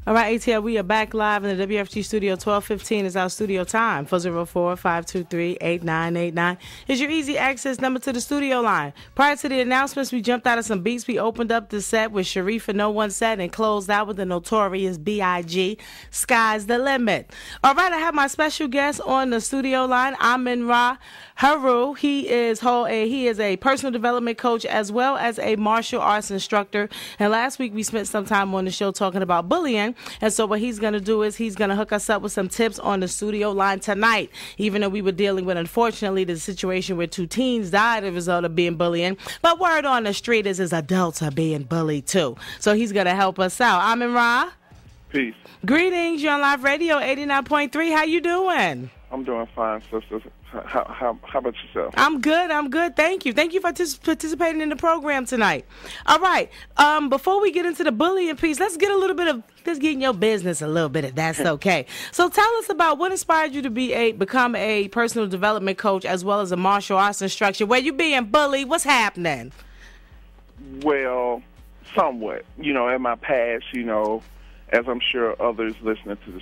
All right, ATL, we are back live in the WFG studio. 12:15 is our studio time. 404-523-8989 is your easy access number to the studio line. Prior to the announcements, we jumped out of some beats. We opened up the set with Sharif and No One Said and closed out with the notorious B.I.G. Sky's the Limit. All right, I have my special guest on the studio line, Amin-Ra Heroux. He is a personal development coach as well as a martial arts instructor. And last week we spent some time on the show talking about bullying. And so what he's going to do is he's going to hook us up with some tips on the studio line tonight. Even though we were dealing with, unfortunately, the situation where 2 teens died as a result of being bullying. But word on the street is adults are being bullied too. So he's going to help us out. Amin-Ra. Peace. Greetings. You're on Live Radio 89.3. How you doing? I'm doing fine, sister. How about yourself? I'm good. Thank you for participating in the program tonight. All right. Before we get into the bullying piece, let's get in your business a little bit, if that's okay. So tell us about what inspired you to become a personal development coach as well as a martial arts instructor. Where you being bullied? What's happening? Well, somewhat. In my past, as I'm sure others listening to the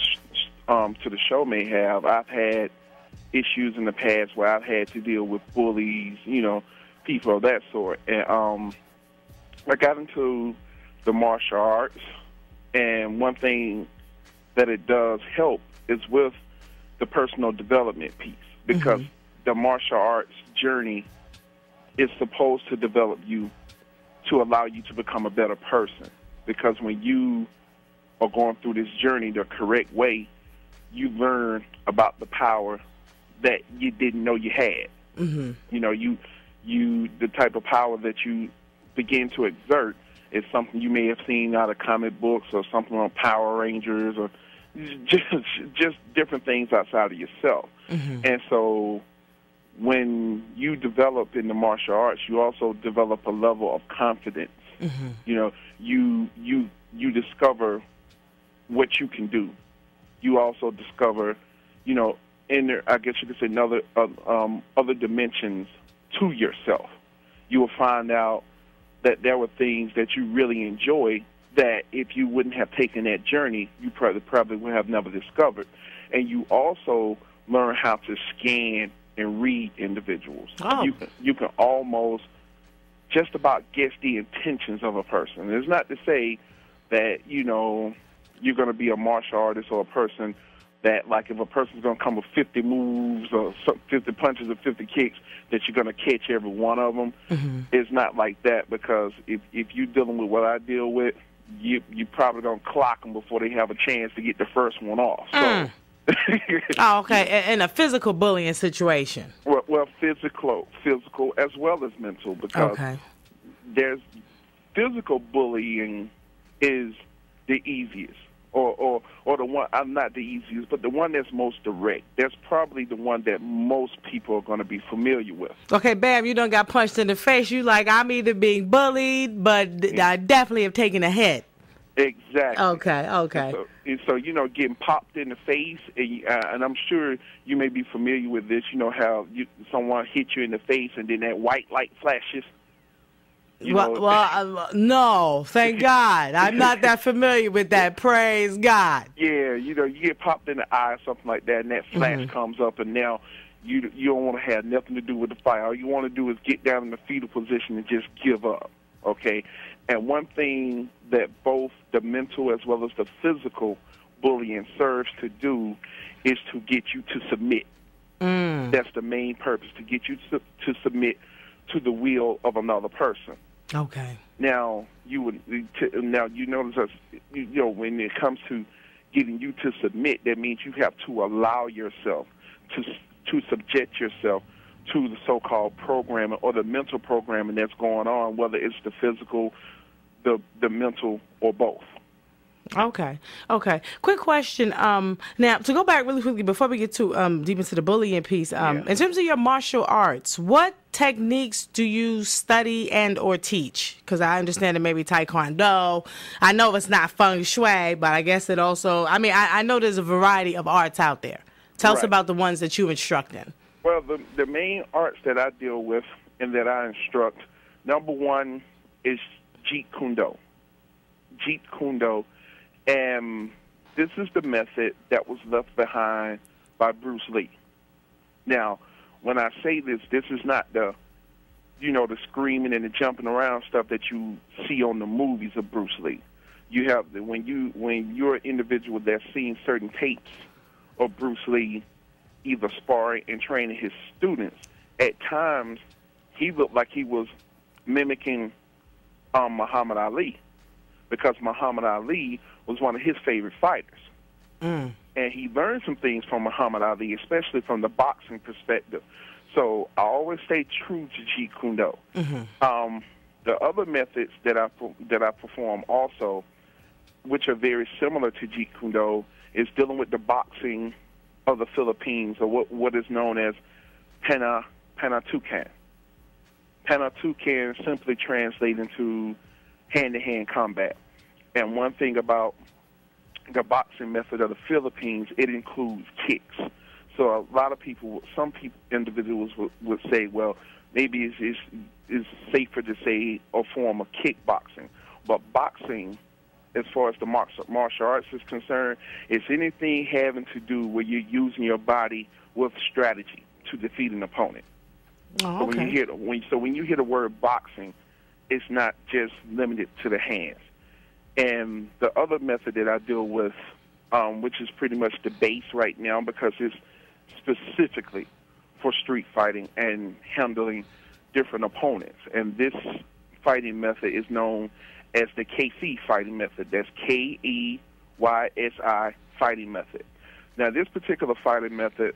show may have, I've had issues in the past where I've had to deal with bullies, people of that sort. And I got into the martial arts, and one thing that it does help is with the personal development piece, because the martial arts journey is supposed to develop you to allow you to become a better person. Because when you are going through this journey the correct way, you learn about the power that you didn't know you had. The type of power that you begin to exert is something you may have seen out of comic books or something on Power Rangers or just different things outside of yourself. And so when you develop in the martial arts, you also develop a level of confidence. You discover what you can do. You also discover, I guess you could say other dimensions to yourself. You will find out that there were things that you really enjoy that if you wouldn't have taken that journey, you probably would have never discovered. And you also learn how to scan and read individuals. Oh. You can almost just about guess the intentions of a person. It's not to say that, you're going to be a martial artist or a person that, like, if a person's going to come with 50 moves or 50 punches or 50 kicks, that you're going to catch every one of them. It's not like that, because if you're dealing with what I deal with, you probably going to clock them before they have a chance to get the first one off. So. Oh, okay. In a physical bullying situation. Well, physical as well as mental, because there's physical bullying is the easiest. Or the one, I'm not the easiest, but the one that's most direct. That's probably the one that most people are going to be familiar with. Okay, bam, you done got punched in the face. You like, I'm either being bullied, but I definitely have taken a hit. Exactly. Okay. So getting popped in the face, and I'm sure you may be familiar with this. How someone hit you in the face, and then that white light flashes. No, thank God. I'm not that familiar with that. Praise God. Yeah, you get popped in the eye or something like that, and that flash comes up, and now you don't want to have nothing to do with the fight. All you want to do is get down in the fetal position and just give up, okay? And one thing that both the mental as well as the physical bullying serves to do is to get you to submit. That's the main purpose, to get you to submit to the will of another person. Okay. Now you notice when it comes to getting you to submit, that means you have to allow yourself to subject yourself to the so-called programming or the mental programming that's going on, whether it's the physical, the mental, or both. Okay. Quick question. Now, to go back really quickly before we get too deep into the bullying piece, in terms of your martial arts, what techniques do you study and or teach? Because I understand it may be Taekwondo. I know it's not Feng Shui, but I guess it also, I know there's a variety of arts out there. Tell us about the ones that you instruct in. Well, the main arts that I deal with and that I instruct, number one is Jeet Kune Do. Jeet Kune Do And this is the method that was left behind by Bruce Lee. Now, when I say this, this is not the screaming and the jumping around stuff that you see on the movies of Bruce Lee. You have when you're an individual that's seen certain tapes of Bruce Lee, either sparring and training his students, at times he looked like he was mimicking Muhammad Ali, because Muhammad Ali was one of his favorite fighters. And he learned some things from Muhammad Ali, especially from the boxing perspective. So I always stay true to Jeet Kune Do. The other methods that I perform also, which are very similar to Jeet Kune Do, is dealing with the boxing of the Philippines, or what is known as Panatukan. Panatukan simply translates into hand-to-hand combat. And one thing about the boxing method of the Philippines, it includes kicks. So a lot of people, individuals would say, well, maybe it's safer to say a form of kickboxing. But boxing, as far as the martial arts is concerned, is anything having to do where you're using your body with strategy to defeat an opponent. Oh, So okay. when you hear the word boxing, it's not just limited to the hands. And the other method that I deal with, which is pretty much the base right now, because it's specifically for street fighting and handling different opponents. And this fighting method is known as the KC fighting method. That's KEYSI fighting method. Now, this particular fighting method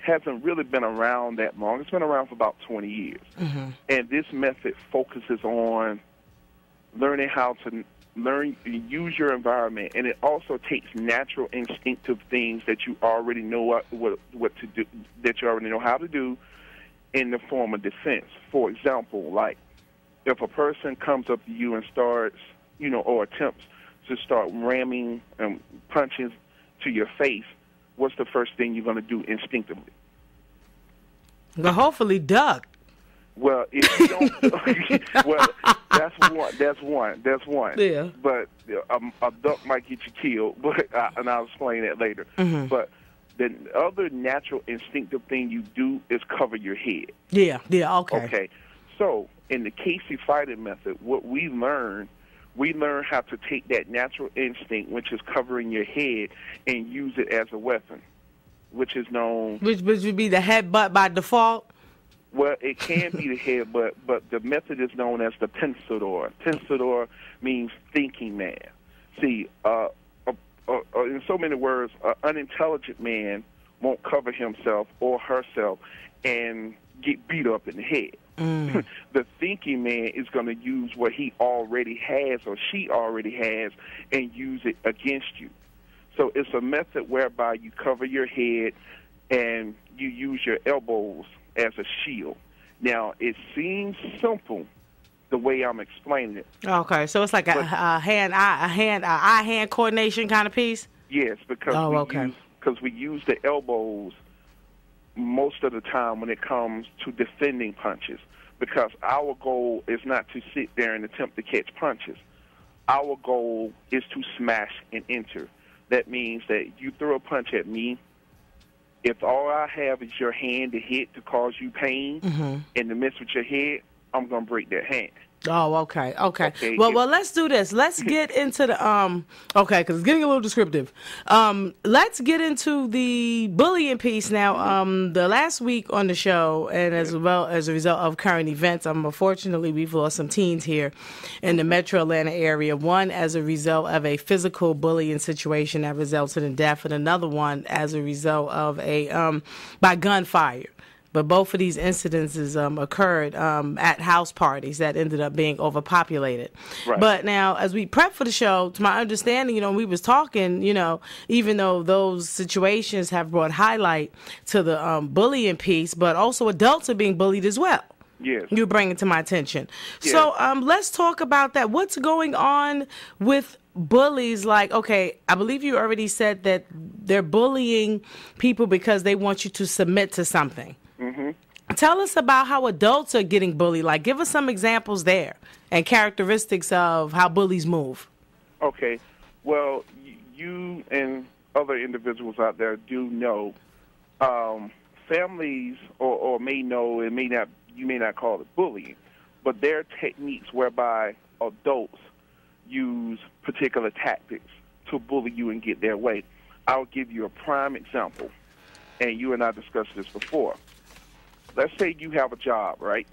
hasn't really been around that long. It's been around for about 20 years. And this method focuses on learning how to use your environment, and it also takes natural instinctive things that you already know what to do, that you already know how to do in the form of defense. For example, like if a person comes up to you and starts, or attempts to start ramming punches to your face, what's the first thing you're going to do instinctively? Well, hopefully duck. Well, if you don't, well, that's one. Yeah. But a duck might get you killed, but and I'll explain that later. But the other natural instinctive thing you do is cover your head. Yeah, okay. Okay. So in the KC fighting method, what we learn how to take that natural instinct, which is covering your head, and use it as a weapon, which is known... Which would be the headbutt by default? Well, it can be the headbutt, but the method is known as the pensador. Pensador means thinking man. See, in so many words, an unintelligent man won't cover himself or herself and get beat up in the head. The thinking man is going to use what he already has or she already has and use it against you. So it's a method whereby you cover your head and you use your elbows as a shield. Now, it seems simple the way I'm explaining it. Okay, so it's like a eye-hand coordination kind of piece? Yes, because we use the elbows most of the time when it comes to defending punches, because our goal is not to sit there and attempt to catch punches. Our goal is to smash and enter. That means that you throw a punch at me, if all I have is your hand to hit to cause you pain and to mess with your head, I'm going to break that hand. Oh, okay. Well, let's do this. Let's get into the because it's getting a little descriptive. Let's get into the bullying piece now. The last week on the show, and as well as a result of current events, unfortunately we've lost some teens here in the Metro Atlanta area. One as a result of a physical bullying situation that resulted in death, and another one as a result of a by gunfire. But both of these incidences occurred at house parties that ended up being overpopulated. Right. But now, as we prep for the show, to my understanding, we was talking, even though those situations have brought highlight to the bullying piece, but also adults are being bullied as well. Yes. You bring it to my attention. Yes. So let's talk about that. What's going on with bullies? Like, okay, I believe you already said that they're bullying people because they want you to submit to something. Tell us about how adults are getting bullied. Like, give us some examples there and characteristics of how bullies move. Okay. Well, you and other individuals out there do know, families or may know, it may not, you may not call it bullying, but there are techniques whereby adults use particular tactics to bully you and get their way. I'll give you a prime example, and you and I discussed this before. Let's say you have a job, right?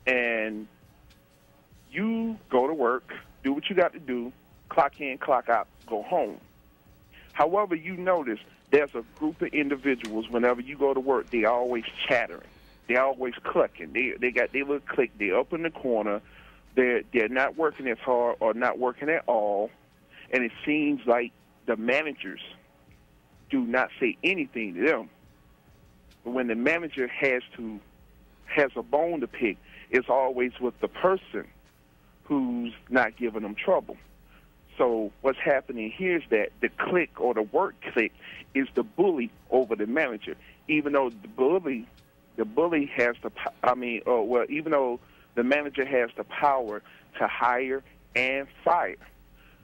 And you go to work, do what you got to do, clock in, clock out, go home. However, you notice there's a group of individuals, whenever you go to work, they're always chattering. They're always clucking. They got their little clique. They're up in the corner. They're not working as hard or not working at all. And it seems like the managers do not say anything to them. But when the manager has a bone to pick, it's always with the person who's not giving them trouble. So what's happening here is that the clique or the work clique is the bully over the manager, even though the bully has even though the manager has the power to hire and fire,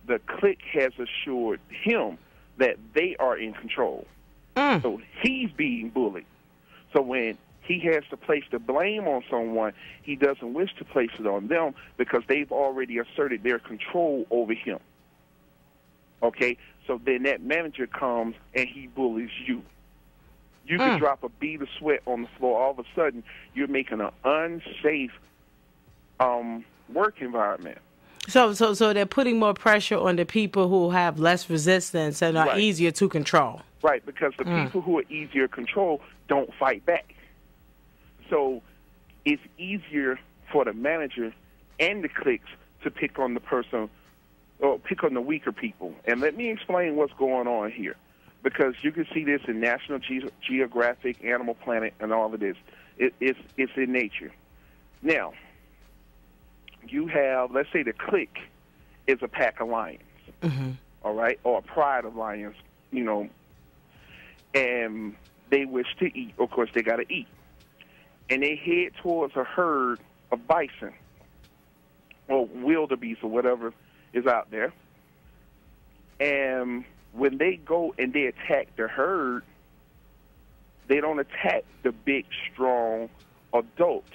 the clique has assured him that they are in control. So he's being bullied. So when he has to place the blame on someone, he doesn't wish to place it on them because they've already asserted their control over him. Okay? So then that manager comes and he bullies you. You can drop a bead of sweat on the floor. All of a sudden, you're making an unsafe work environment. So they're putting more pressure on the people who have less resistance and are easier to control. Right, because the people who are easier to control don't fight back. So it's easier for the manager and the cliques to pick on the person or pick on the weaker people. And let me explain what's going on here, because you can see this in National Geographic, Animal Planet, and all of this. It's in nature. Now, you have, let's say the clique is a pack of lions, all right, or a pride of lions, you know, and they wish to eat. Of course, they got to eat. And they head towards a herd of bison or wildebeest or whatever is out there. And when they go and they attack the herd, they don't attack the big, strong, adult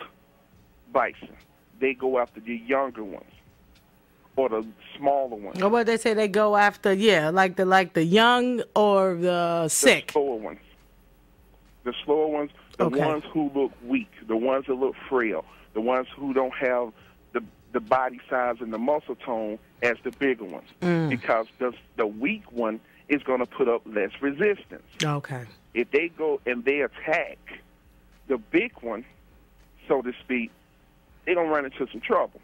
bison. They go after the younger ones or the smaller ones. Or what they say, they go after, like the young or the sick. The slower ones. The slower ones, the ones who look weak, the ones that look frail, the ones who don't have the body size and the muscle tone as the bigger ones. Because the weak one is going to put up less resistance. Okay. If they go and they attack the big one, so to speak, they're going to run into some trouble.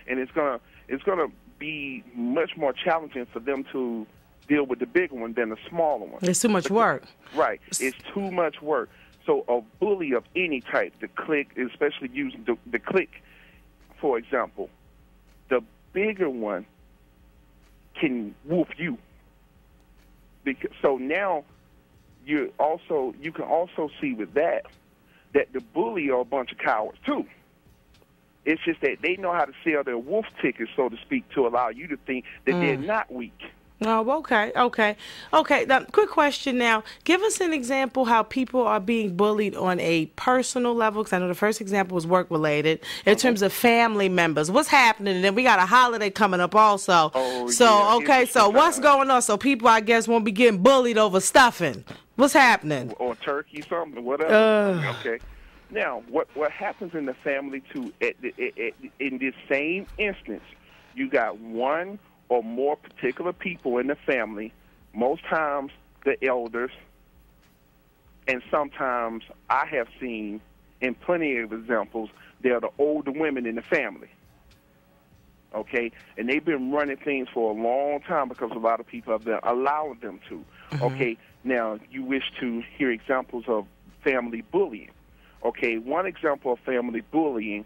And it's gonna be much more challenging for them to deal with the bigger one than the smaller one. It's too much work. Right. It's too much work. So a bully of any type, the clique, especially using the clique, for example, the bigger one can whoop you. So now you can also see with that the bully are a bunch of cowards too. It's just that they know how to sell their wolf tickets, so to speak, to allow you to think that they're not weak. Oh, okay. Now, quick question now. Give us an example how people are being bullied on a personal level, because I know the first example was work-related, in terms of family members. What's happening? And then we got a holiday coming up also. So what's going on? So people, I guess, won't be getting bullied over stuffing. What's happening? Or turkey, something, whatever. Okay. Now, what happens in the family, too, in this same instance, you got one or more particular people in the family, most times the elders, and sometimes I have seen in plenty of examples, they're the older women in the family. Okay? And they've been running things for a long time because a lot of people have been allowing them to. Okay? Now, you wish to hear examples of family bullying. Okay, one example of family bullying